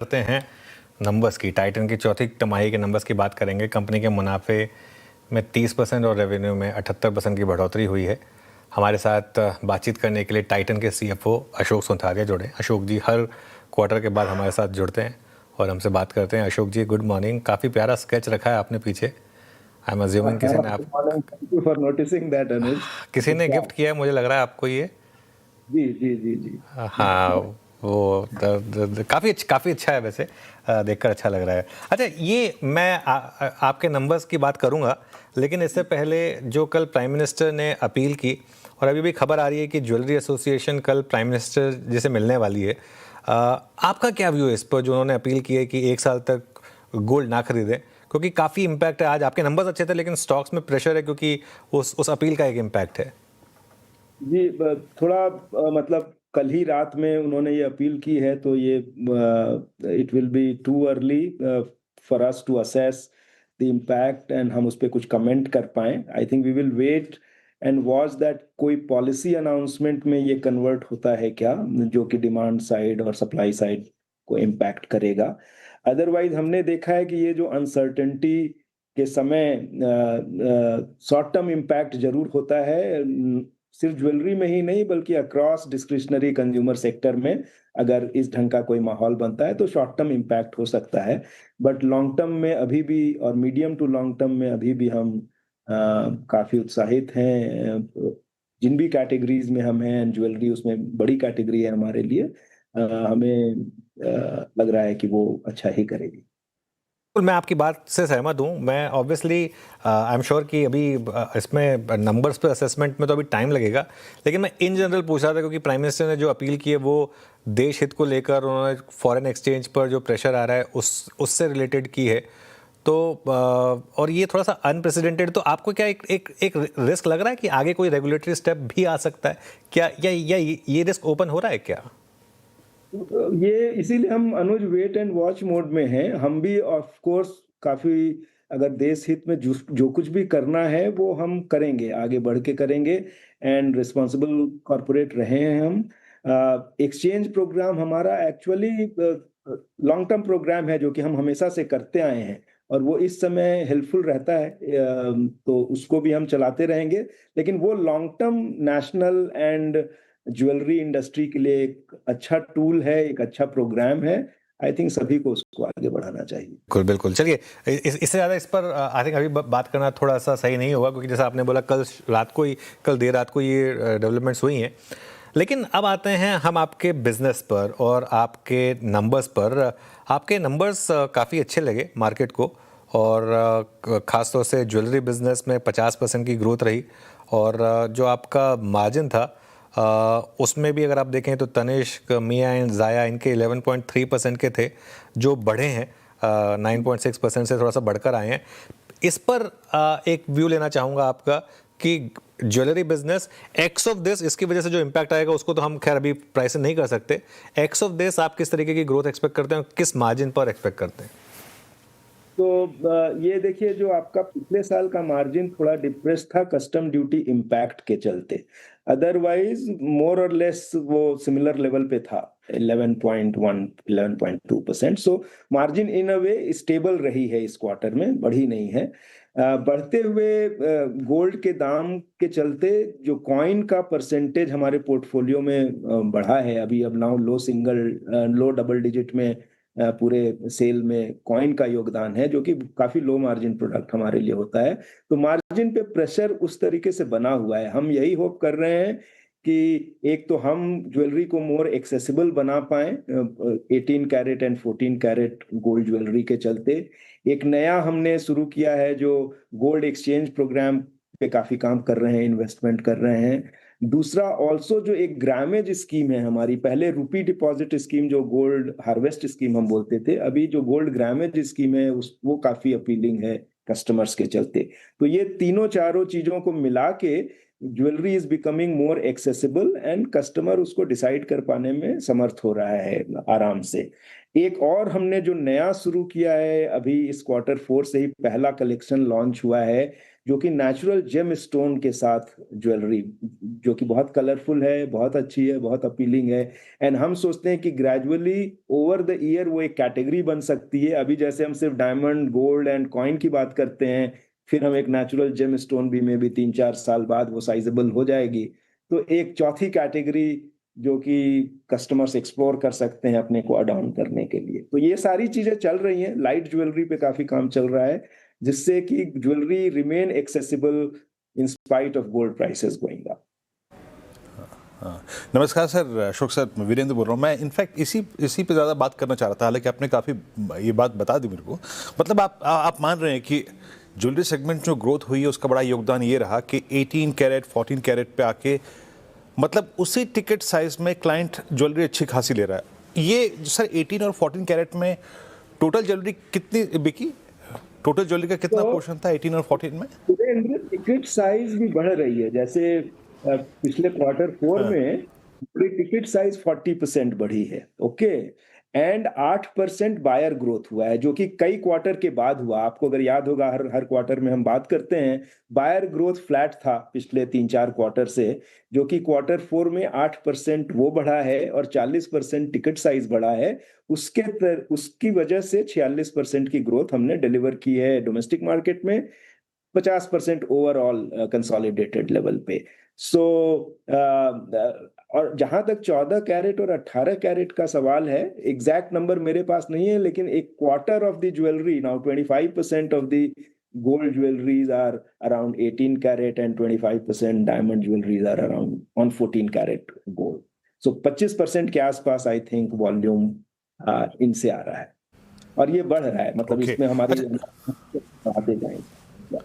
करते हैं नंबर्स की। टाइटन की चौथी तिमाही के नंबर्स की बात करेंगे। कंपनी के मुनाफे में 30% और रेवेन्यू में 78% की बढ़ोतरी हुई है। हमारे साथ बातचीत करने के लिए टाइटन के CFO अशोक सोनथारिया जुड़े। अशोक जी हर क्वार्टर के बाद हमारे साथ जुड़ते हैं और हमसे बात करते हैं। Ashok ji good morning. काफ़ी प्यारा स्केच रखा है आपने पीछे। I am assuming thank you for noticing that Anuj. किसी ने गिफ्ट किया है, मुझे लग रहा है आपको ये। जी जी जी जी। हाँ, वो काफ़ी अच्छा है वैसे। देखकर अच्छा लग रहा है। अच्छा, ये मैं आपके नंबर्स की बात करूंगा, लेकिन इससे पहले जो कल प्राइम मिनिस्टर ने अपील की और अभी भी खबर आ रही है कि ज्वेलरी एसोसिएशन कल प्राइम मिनिस्टर जी से मिलने वाली है। आपका क्या व्यू है इस पर, जो उन्होंने अपील की है कि 1 साल तक गोल्ड ना खरीदें, क्योंकि काफ़ी इम्पैक्ट है। आज आपके नंबर्स अच्छे थे लेकिन स्टॉक्स में प्रेशर है क्योंकि उस अपील का एक इम्पैक्ट है। जी थोड़ा मतलब कल ही रात में उन्होंने ये अपील की है, तो ये it will be too early for us to assess the impact and हम उस पर कुछ कमेंट कर पाएं। I think we will wait and watch that कोई पॉलिसी अनाउंसमेंट में ये कन्वर्ट होता है क्या, जो कि डिमांड साइड और सप्लाई साइड को इम्पैक्ट करेगा। अदरवाइज हमने देखा है कि ये जो अनसर्टेनिटी के समय शॉर्ट टर्म इम्पैक्ट जरूर होता है, सिर्फ ज्वेलरी में ही नहीं बल्कि अक्रॉस डिस्क्रिशनरी कंज्यूमर सेक्टर में। अगर इस ढंग का कोई माहौल बनता है तो शॉर्ट टर्म इम्पैक्ट हो सकता है, बट लॉन्ग टर्म में अभी भी और मीडियम टू लॉन्ग टर्म में अभी भी हम काफी उत्साहित हैं। जिन भी कैटेगरीज में हम हैं, ज्वेलरी उसमें बड़ी कैटेगरी है हमारे लिए। हमें लग रहा है कि वो अच्छा ही करेगी। बिल्कुल, मैं आपकी बात से सहमत हूँ। मैं ऑब्वियसली आई एम श्योर कि अभी इसमें नंबर्स पे असेसमेंट में तो अभी टाइम लगेगा, लेकिन मैं इन जनरल पूछ रहा था क्योंकि प्राइम मिनिस्टर ने जो अपील की है वो देश हित को लेकर उन्होंने फॉरेन एक्सचेंज पर जो प्रेशर आ रहा है उससे रिलेटेड की है। तो और ये थोड़ा सा अनप्रेसिडेंटेड, तो आपको क्या एक रिस्क लग रहा है कि आगे कोई रेगुलेटरी स्टेप भी आ सकता है क्या, या ये रिस्क ओपन हो रहा है क्या? ये इसीलिए हम अनुज वेट एंड वॉच मोड में हैं। हम भी ऑफ कोर्स काफी, अगर देश हित में जो कुछ भी करना है वो हम करेंगे, आगे बढ़ के करेंगे एंड रिस्पॉन्सिबल कॉरपोरेट रहे हैं हम। एक्सचेंज प्रोग्राम हमारा एक्चुअली लॉन्ग टर्म प्रोग्राम है जो कि हम हमेशा से करते आए हैं और वो इस समय हेल्पफुल रहता है, तो उसको भी हम चलाते रहेंगे। लेकिन वो long term national and jewellery industry के लिए एक अच्छा टूल है, एक अच्छा प्रोग्राम है। आई थिंक सभी को उसको आगे बढ़ाना चाहिए। बिल्कुल बिल्कुल। चलिए, इससे ज़्यादा इस पर आई थिंक अभी बात करना थोड़ा सा सही नहीं होगा, क्योंकि जैसा आपने बोला कल देर रात को ये डेवलपमेंट्स हुई हैं। लेकिन अब आते हैं हम आपके बिजनेस पर और आपके नंबर्स पर। आपके नंबर्स काफ़ी अच्छे लगे मार्केट को, और ख़ास तौर से ज्वेलरी बिजनेस में 50% की ग्रोथ रही। और जो आपका मार्जिन था उसमें भी अगर आप देखें तो तनिष्क, मिया एंड जाया इनके 11.3% के थे, जो बढ़े हैं 9.6% से थोड़ा सा बढ़कर आए हैं। इस पर एक व्यू लेना चाहूँगा आपका कि jewellery business x of this, इसकी वजह से जो इम्पैक्ट आएगा उसको तो हम खैर अभी प्राइस नहीं कर सकते। एक्स ऑफ दिस आप किस तरीके की ग्रोथ एक्सपेक्ट करते हैं, किस मार्जिन पर एक्सपेक्ट करते हैं? तो ये देखिए, जो आपका पिछले साल का मार्जिन थोड़ा डिप्रेस था कस्टम ड्यूटी इम्पैक्ट के चलते। अदरवाइज मोर और लेस वो सिमिलर लेवल पे था, 11.1 11.2%। सो margin in a way stable रही है, इस क्वार्टर में बढ़ी नहीं है। बढ़ते हुए गोल्ड के दाम के चलते जो कॉइन का परसेंटेज हमारे पोर्टफोलियो में बढ़ा है, अभी अब नाउ लो डबल डिजिट में पूरे सेल में कॉइन का योगदान है, जो कि काफी लो मार्जिन प्रोडक्ट हमारे लिए होता है। तो मार्जिन पे प्रेशर उस तरीके से बना हुआ है। हम यही होप कर रहे हैं कि एक तो हम ज्वेलरी को मोर एक्सेसिबल बना पाए 18 carat and 14 carat gold jewellery के चलते। एक नया हमने शुरू किया है जो गोल्ड एक्सचेंज प्रोग्राम पे काफी काम कर रहे हैं, इन्वेस्टमेंट कर रहे हैं। दूसरा ऑल्सो जो एक ग्रामेज स्कीम है हमारी, पहले रुपी डिपॉजिट स्कीम जो गोल्ड हार्वेस्ट स्कीम हम बोलते थे, अभी जो गोल्ड ग्रामेज स्कीम है उस वो काफी अपीलिंग है कस्टमर्स के चलते। तो ये तीनों चारों चीजों को मिला के jewellery is becoming more accessible and customer उसको डिसाइड कर पाने में समर्थ हो रहा है आराम से। एक और हमने जो नया शुरू किया है, अभी इस Q4 से ही पहला कलेक्शन लॉन्च हुआ है, जो कि नेचुरल जेम स्टोन के साथ ज्वेलरी, जो कि बहुत कलरफुल है, बहुत अच्छी है, बहुत अपीलिंग है। एंड हम सोचते हैं कि ग्रेजुअली ओवर द ईयर वो एक कैटेगरी बन सकती है। अभी जैसे हम सिर्फ डायमंड, गोल्ड एंड कॉइन की बात करते हैं, फिर हम एक नेचुरल जेम स्टोन भी में भी 3-4 साल बाद वो साइजेबल हो जाएगी। तो एक चौथी कैटेगरी जो कि कस्टमर्स एक्सप्लोर कर सकते हैं अपने को अड ऑन करने के लिए। तो ये सारी चीजें चल रही हैं। लाइट ज्वेलरी पे काफी काम चल रहा है, जिससे कि jewellery remain accessible in spite of gold prices going up. हाँ, नमस्कार सर, अशोक सर, मैं वीरेंद्र बोल रहा हूँ। मैं इनफैक्ट इसी पे ज़्यादा बात करना चाह रहा था, हालांकि आपने काफ़ी ये बात बता दी मेरे को। मतलब आप मान रहे हैं कि ज्वेलरी सेगमेंट जो ग्रोथ हुई है उसका बड़ा योगदान ये रहा कि 18 कैरेट 14 कैरेट पे आके मतलब उसी टिकट साइज में क्लाइंट ज्वेलरी अच्छी खासी ले रहा है। ये सर 18 और 14 कैरेट में टोटल ज्वेलरी कितनी बिकी? टोटल ज्वेलरी का कितना तो पोर्शन था 18 और 14 में? टिकट साइज भी बढ़ रही है। जैसे पिछले Q4 में पूरी टिकट साइज 40% बढ़ी है। ओके, एंड 8% बायर ग्रोथ हुआ है, जो कि कई क्वार्टर के बाद हुआ। आपको अगर याद होगा, हर हर क्वार्टर में हम बात करते हैं, बायर ग्रोथ फ्लैट था पिछले 3-4 क्वार्टर से, जो कि Q4 में 8% वो बढ़ा है और 40% टिकट साइज बढ़ा है। उसकी वजह से 46% की ग्रोथ हमने डिलीवर की है डोमेस्टिक मार्केट में, 50% ओवरऑल कंसोलिडेटेड लेवल पे। सो और जहां तक 14 कैरेट और 18 कैरेट का सवाल है, एग्जैक्ट नंबर मेरे पास नहीं है, लेकिन एक quarter of the jewellery now 25% of the gold jewelries are around 18 carat and 25% diamond jewelries are around on 14 carat gold. So 25% के आसपास आई थिंक वॉल्यूम इनसे आ रहा है, और ये बढ़ रहा है। मतलब Okay. इसमें हमारे अच्छा। आते जाएंगे।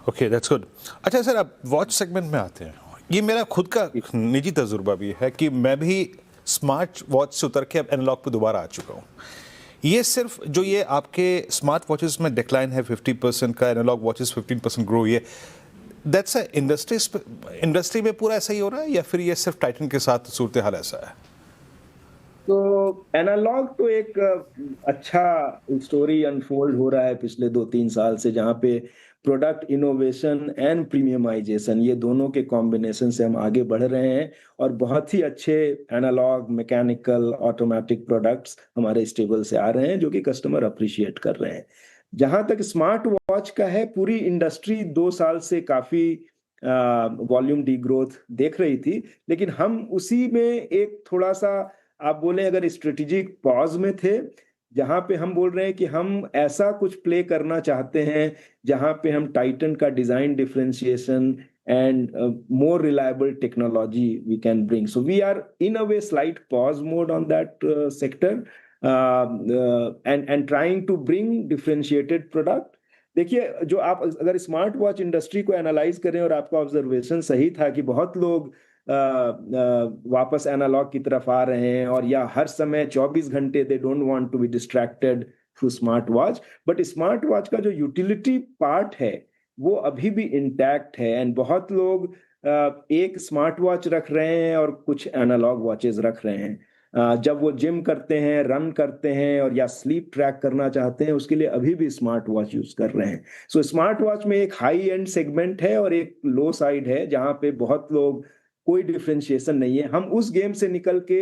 Okay, that's good. अच्छा सर, अब वॉच सेगमेंट में आते हैं। ये मेरा खुद का निजी तजुर्बा भी है कि मैं भी स्मार्ट वॉच से उतर के अब एनालॉग पे दोबारा आ चुका हूँ। ये सिर्फ जो ये आपके स्मार्ट वॉचेस में डिक्लाइन है 50% का, एनालॉग वॉचेस 15% ग्रो, ये दैट्स इंडस्ट्री में पूरा ऐसा ही हो रहा है, या फिर ये सिर्फ टाइटन के साथ सूरत हाल ऐसा है? तो एनालॉग तो एक अच्छा स्टोरी अनफोल्ड हो रहा है पिछले 2-3 साल से, जहाँ पे प्रोडक्ट इनोवेशन एंड प्रीमियमाइजेशन, ये दोनों के कॉम्बिनेशन से हम आगे बढ़ रहे हैं, और बहुत ही अच्छे एनालॉग मैकेनिकल ऑटोमेटिक प्रोडक्ट्स हमारे स्टेबल से आ रहे हैं, जो कि कस्टमर अप्रिशिएट कर रहे हैं। जहां तक स्मार्ट वॉच का है, पूरी इंडस्ट्री 2 साल से काफी वॉल्यूम डी ग्रोथ देख रही थी, लेकिन हम उसी में एक थोड़ा सा, आप बोले अगर स्ट्रेटेजिक पॉज में थे, जहां पे हम बोल रहे हैं कि हम ऐसा कुछ प्ले करना चाहते हैं जहां पे हम टाइटन का design differentiation and more reliable technology we can bring. So we are in a way slight pause mode on that sector and trying to bring differentiated product. देखिए, जो आप अगर स्मार्ट वॉच इंडस्ट्री को analyse करें, और आपका observation सही था कि बहुत लोग वापस एनालॉग की तरफ आ रहे हैं, और या हर समय 24 घंटे they don't want to be distracted through smart watch. But smart watch का जो यूटिलिटी पार्ट है वो अभी भी इंटैक्ट है, एंड बहुत लोग एक स्मार्ट वॉच रख रहे हैं और कुछ एनालॉग वॉचेस रख रहे हैं। जब वो जिम करते हैं, रन करते हैं, और या स्लीप ट्रैक करना चाहते हैं, उसके लिए अभी भी स्मार्ट वॉच यूज कर रहे हैं। सो स्मार्ट वॉच में एक हाई एंड सेगमेंट है और एक लो साइड है, जहां पे बहुत लोग, कोई डिफरेंशिएशन नहीं है। हम उस गेम से निकल के,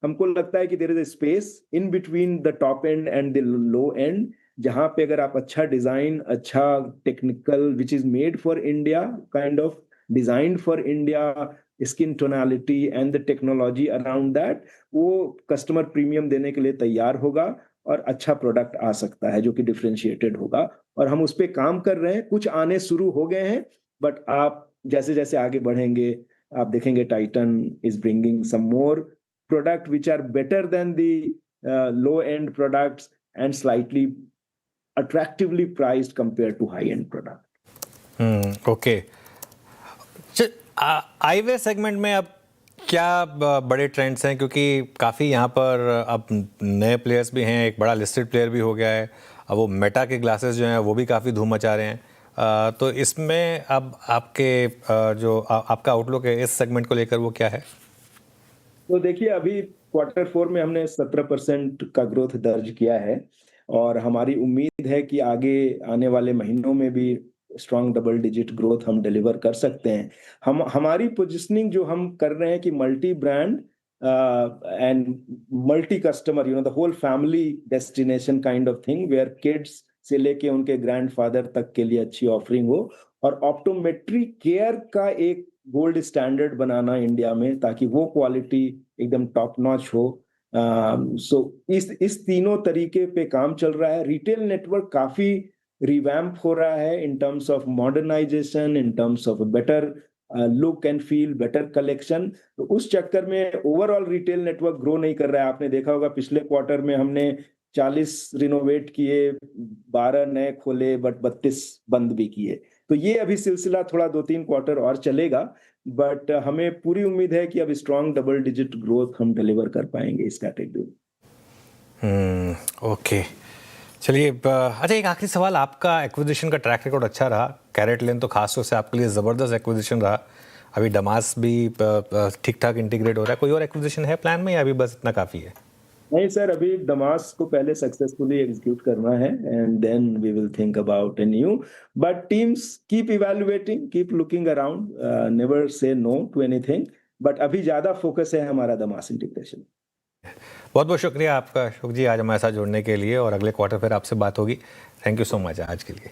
हमको लगता है कि there is a space in between the top end and the low end, जहां पे अगर आप अच्छा डिजाइन, अच्छा technical, which is made for India, kind of designed for India, skin tonality and the technology around that, वो customer premium देने के लिए तैयार होगा, और अच्छा प्रोडक्ट आ सकता है जो कि डिफरेंशिएटेड होगा। और हम उस पर काम कर रहे हैं, कुछ आने शुरू हो गए हैं, बट आप जैसे जैसे आगे बढ़ेंगे, आप देखेंगे Titan is bringing some more product which are better than the low end products and slightly attractively priced compare to high end product. Okay. Eyewear segment में अब क्या बड़े ट्रेंड्स हैं, क्योंकि काफ़ी यहाँ पर अब नए प्लेयर्स भी हैं, एक बड़ा लिस्टेड प्लेयर भी हो गया है, अब वो मेटा के ग्लासेस जो हैं वो भी काफ़ी धूम मचा रहे हैं। तो इसमें अब आपके जो आपका आउटलुक है इस सेगमेंट को लेकर, वो क्या है? तो देखिए, अभी क्वार्टर 4 में हमने 17% का ग्रोथ दर्ज किया है और हमारी उम्मीद है कि आगे आने वाले महीनों में भी स्ट्रॉन्ग डबल डिजिट ग्रोथ हम डिलीवर कर सकते हैं। हमारी पोजीशनिंग जो हम कर रहे हैं कि multi brand and multi customer, the whole family destination kind of thing, where kids से लेके उनके ग्रैंडफादर तक के लिए अच्छी ऑफरिंग हो, और ऑप्टोमेट्री केयर का एक गोल्ड स्टैंडर्ड बनाना इंडिया में, ताकि वो क्वालिटी एकदम टॉप नॉच हो। सो इस तीनों तरीके पे काम चल रहा है। रिटेल नेटवर्क काफी रिवैम्प हो रहा है in terms of modernisation, in terms of better look and feel, better collection. तो उस चक्कर में ओवरऑल रिटेल नेटवर्क ग्रो नहीं कर रहा है। आपने देखा होगा पिछले क्वार्टर में हमने 40 रिनोवेट किए, 12 नए खोले, बट 32 बंद भी किए। तो ये अभी सिलसिला थोड़ा 2-3 क्वार्टर और चलेगा, बट हमें पूरी उम्मीद है कि अब स्ट्रॉन्ग डबल डिजिट ग्रोथ हम डिलीवर कर पाएंगे इस कैटेगरी। ओके, चलिए अच्छा, एक आखिरी सवाल। आपका एक्विजिशन का ट्रैक रिकॉर्ड अच्छा रहा, कैरेटलेन तो खास तौर से आपके लिए ज़बरदस्त एक्विजिशन रहा। अभी डमास भी ठीक ठाक इंटीग्रेट हो रहा है। कोई और एक्विजिशन है प्लान में या अभी बस इतना काफ़ी है? नहीं सर, अभी दमास को पहले सक्सेसफुली एग्जीक्यूट करना है and then we will think about a new, but teams keep evaluating, keep looking around, never say no to anything, but अभी ज्यादा फोकस है हमारा दमास इंटीग्रेशन। बहुत बहुत शुक्रिया आपका अशोक जी, आज हमारे साथ जुड़ने के लिए, और अगले क्वार्टर फिर आपसे बात होगी। थैंक यू सो मच आज के लिए।